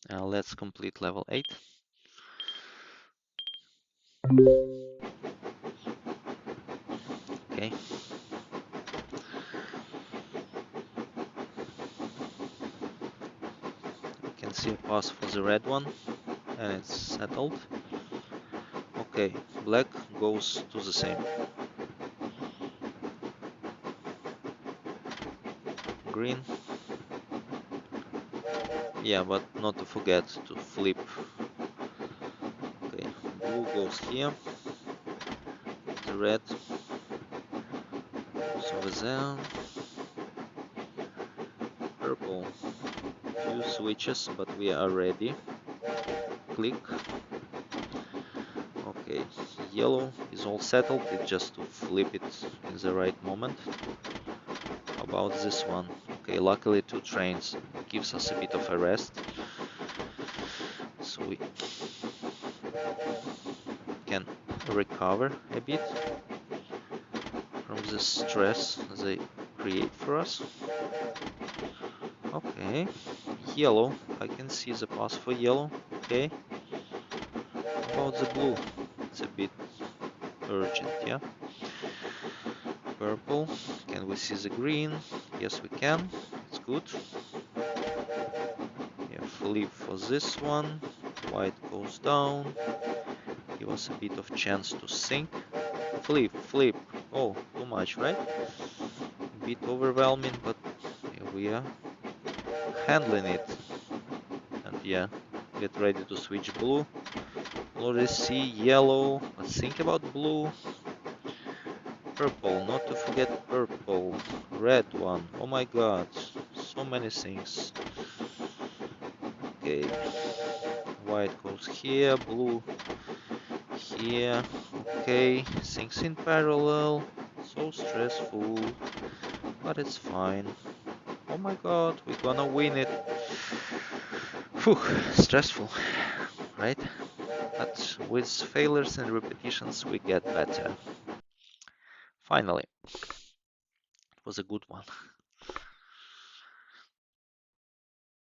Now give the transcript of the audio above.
Let's complete level 8. Okay. We can see a pass for the red one, and it's settled. Okay, black goes to the same. Green. Yeah, but not to forget to flip. Okay, blue goes here. The red goes over there. Purple. Few switches, but we are ready. Click. Okay, yellow is all settled. It's just to flip it in the right moment. How about this one? Okay, luckily 2 trains gives us a bit of a rest. So we can recover a bit from the stress they create for us. Okay, yellow. I can see the pass for yellow. Okay. How about the blue? It's a bit urgent, yeah? Purple. Can we see the green? Yes, we can. It's good. Yeah, flip for this one. White goes down. Give us a bit of chance to sink. Flip, flip. Oh, too much, right? A bit overwhelming, but here we are handling it. And yeah, get ready to switch blue. Already see yellow. Let's think about blue. Purple, not to forget purple. Red one. Oh my god, so many things. Okay, white goes here, blue here. Okay, things in parallel. So stressful, but it's fine. Oh my god, we're gonna win it. Whew, stressful, right? But with failures and repetitions, we get better. Finally, it was a good one.